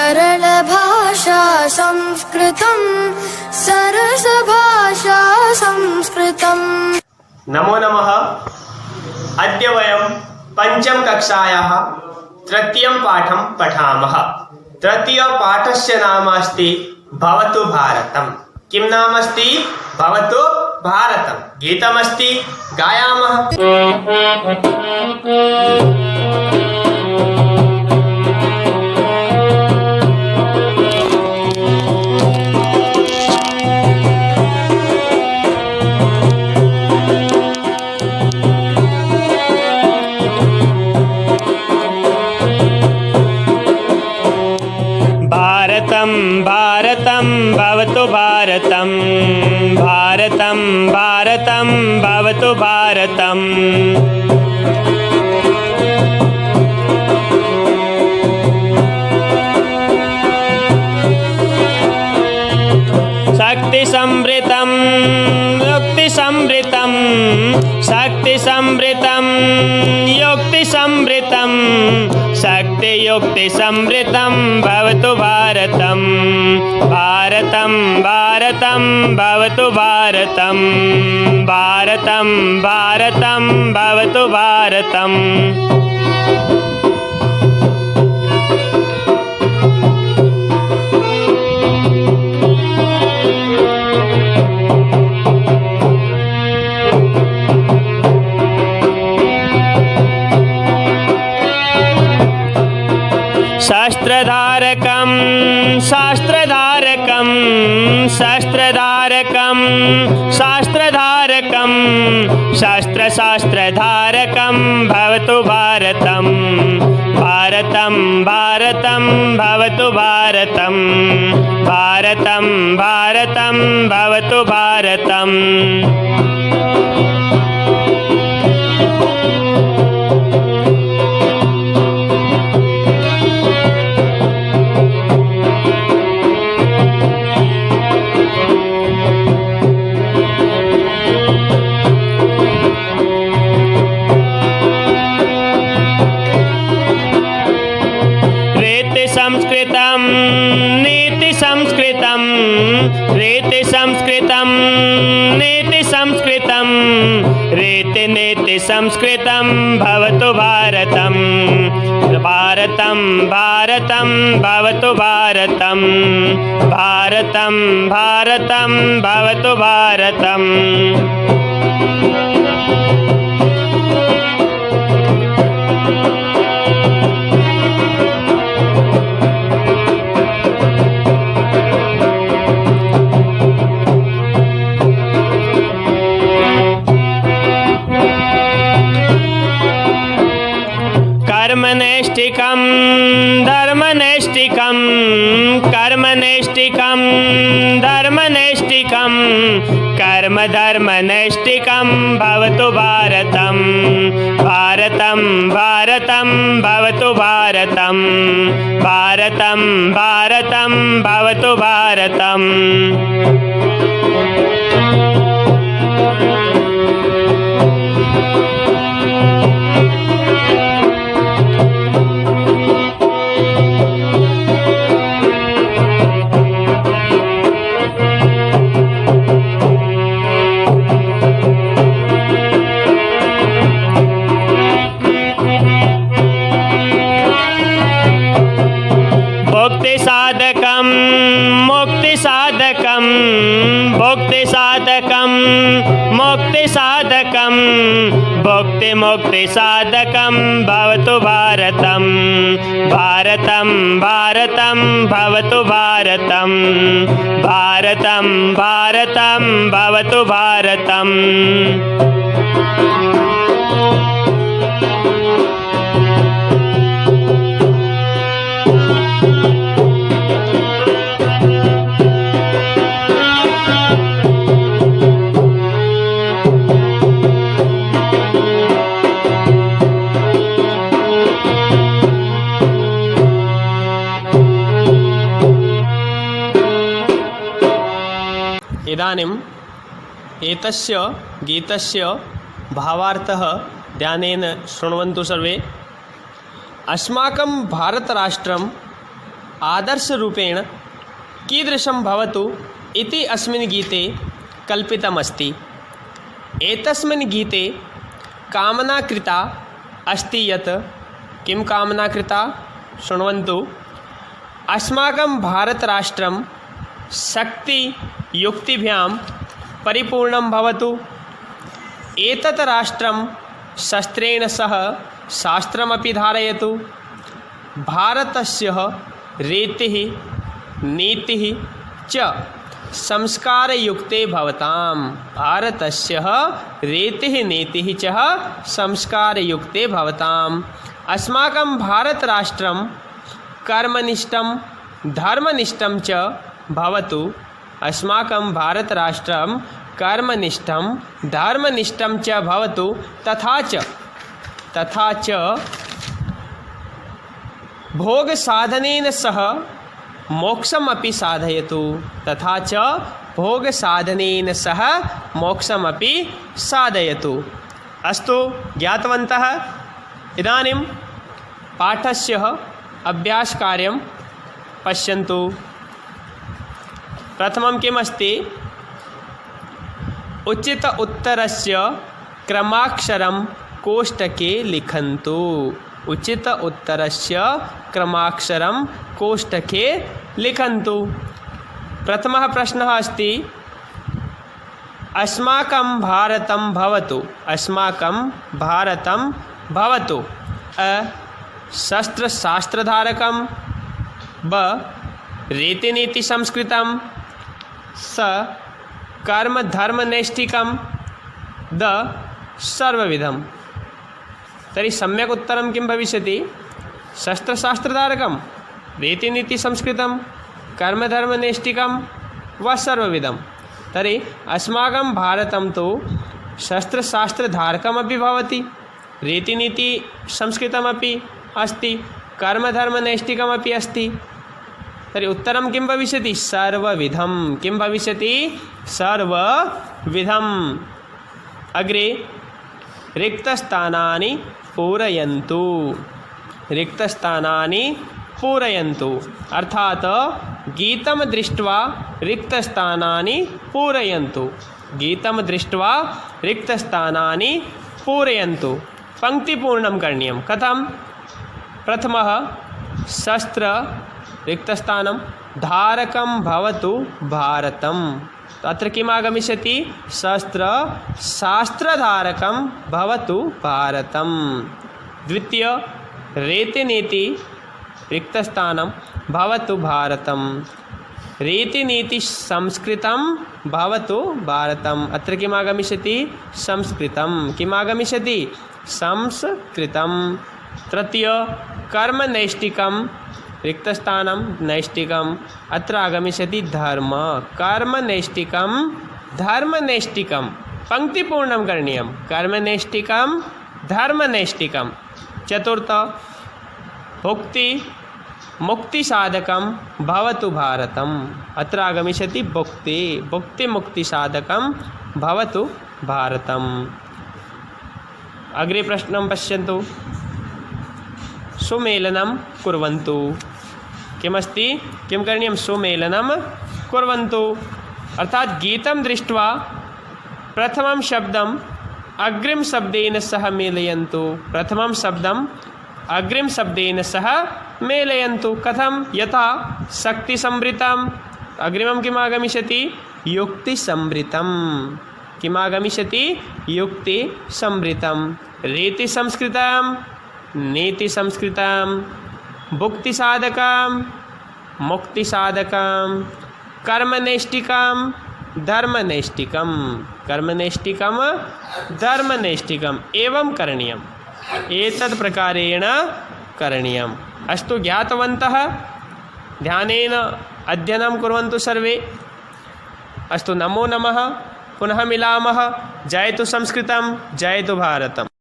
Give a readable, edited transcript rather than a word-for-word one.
सरल भाषा संस्कृतं सरस भाषा संस्कृतम्। नमो नमः। अद्य वयं पंचम कक्षायाः तृतीयं पाठं पठामः। तृतीयपाठस्य नाम अस्ति भवतु भारतम्। किं नाम अस्ति? भवतु भारतम्। गीतमस्ति, गायामः। भारतं भवतु भारतं, भारतं भारतं भवतु भारतम्। शक्तिसमृद्धं युक्तिसमृद्धं, शक्तिसमृद्धं युक्तिसमृद्धं, शक्तियुक्तिसमृद्धं भवतु भारतं। भारतं भारतं भवतु भारतं, भारतं भारतं भवतु भारतम्। शास्त्रधारकं शास्त्रधारकं, शास्त्रधारकं शास्त्रधारकं, शास्त्रशास्त्रधारकं भवतु भारतं। भारतं भारतं भवतु भारतं, भारतं भारतं भवतु भारतम्। संस्कृतं नीति संस्कृतं, रीति संस्कृतं नीति संस्कृतं, रीति नीति संस्कृतं भवतु भारतं। भारतं भारतं भवतु भारतं, भारतं भारतं भवतु भारतम्। कर्मनेष्टिकं धर्मनेष्टिकं, कर्मनेष्टिकं धर्मनेष्टिकं, कर्म धर्मनेष्टिकं भवतु भारतं। भारतं भारतं भवतु भारतं, भारतं भारतं भवतु भारतम्। मुक्तिसाधकं मुक्तिसाधकं, मुक्तिसाधकं मुक्तिसाधकं, भुक्तिमुक्तिसाधकं भवतु भारतं। भारतं भारतं भवतु भारतं, भारतं भारतं भवतु भारतम्। इदानीम् एतस्य गीतस्य भावार्थः ध्यानेन शृण्वन्तु सर्वे। अस्माकं भारतराष्ट्रं आदर्शरूपेण कीदृशं भवतु इति अस्मिन् गीते कल्पितमस्ति। एतस्मिन् गीते कामना कृता अस्ति यत् किं कामना कृता शृण्वन्तु। अस्माकं भारतराष्ट्रं शक्तियुक्तिभ्यां परिपूर्णं भवतु। एतत् राष्ट्रं शस्त्रेण सह शास्त्रमपि धारयतु। भारतस्य रीतिः नीतिः च संस्कारयुक्ते भवताम्। भारतस्य रीतिः नीतिः च संस्कारयुक्ते भवताम्। अस्माकं भारतराष्ट्रं कर्मनिष्ठं धर्मनिष्ठं च भवतु। अस्माकं भारतराष्ट्रं कर्मनिष्ठं धर्मनिष्ठं च भवतु। तथा च भोगसाधनेन सह मोक्षमपि साधयतु। तथा च भोगसाधनेन सह मोक्षमपि साधयतु। अस्तु, ज्ञातवन्तः। इदानीं पाठस्य अभ्यासकार्यं पश्यन्तु। प्रथमं किम् अस्ति? उचित उत्तरस्य क्रमाक्षरं कोष्टके लिखन्तु। उचित उत्तरस्य क्रमाक्षरं कोष्टके लिखन्तु। प्रथमः प्रश्नः अस्ति अस्माकं भारतं भवतु। अस्माकं भारतं भवतु। अ शस्त्रशास्त्रधारकं, ब रीतिनीतिसंस्कृतं, स कर्मधर्मनैष्ठिकं, द सर्वविधं। तर्हि सम्यक् उत्तरं किं भविष्यति? शस्त्रशास्त्रधारकं, रीतिनीतिसंस्कृतं, कर्मधर्मनैष्ठिकं व सर्वविधं। तर्हि अस्माकं भारतं तु शस्त्रशास्त्रधारकमपि भवति, रीतिनीतिसंस्कृतमपि अस्ति, कर्मधर्मनैष्ठिकमपि अस्ति। तर्हि उत्तरं किं भविष्यति? सर्वविधं। किं भविष्यति? सर्वविधम्। अग्रे रिक्तस्थानानि पूरयन्तु। रिक्तस्थानानि पूरयन्तु अर्थात् गीतं दृष्ट्वा रिक्तस्थानानि पूरयन्तु। गीतं दृष्ट्वा रिक्तस्थानानि पूरयन्तु। पङ्क्तिपूर्णं करणीयं। कथं? प्रथमः शस्त्र रिक्तस्थानं धारकं भवतु भारतम्। अत्र किम् आगमिष्यति? शस्त्र शास्त्रधारकं भवतु भारतम्। द्वितीय रीतिनीति रिक्तस्थानं भवतु भारतम्। रीतिनीतिसंस्कृतं भवतु भारतम्। अत्र किम् आगमिष्यति? संस्कृतं। किम् आगमिष्यति? संस्कृतं। तृतीय कर्मनैष्ठिकं रिक्तस्थानं नैष्ठिकम्। अत्र आगमिष्यति धर्म। कर्मनैष्ठिकं धर्मनैष्ठिकं। पङ्क्तिपूर्णं करणीयं। कर्मनैष्ठिकं धर्मनैष्ठिकं। चतुर्थ मुक्तिसाधकं भवतु भारतम्। अत्र आगमिष्यति मुक्तिसाधकं भवतु भारतम्। अग्रे प्रश्नं पश्यन्तु। सुमेलनं कुर्वन्तु। किमस्ति? किं करणीयं? सुमेलनं कुर्वन्तु अर्थात् गीतं दृष्ट्वा प्रथमं शब्दम् अग्रिमशब्देन सह मेलयन्तु। प्रथमं शब्दम् अग्रिमशब्देन सह मेलयन्तु। कथं? यथा शक्तिसंवृतम् अग्रिमं किम् आगमिष्यति? युक्तिसंवृतं। किम् आगमिष्यति? युक्तिसंवृतं। रीतिसंस्कृतं नीतिसंस्कृतं। भुक्तिसाधकं मुक्तिसाधकं। कर्मनैष्ठिकं धर्मनैष्ठिकं। कर्मनैष्ठिकं धर्मनैष्ठिकम् एवं करणीयम्। एतद् प्रकारेण करणीयम्। अस्तु, ज्ञातवन्तः? ध्यानेन अध्ययनं कुर्वन्तु सर्वे। अस्तु, नमो नमः। पुनः मिलामः। जयतु संस्कृतं, जयतु भारतम्।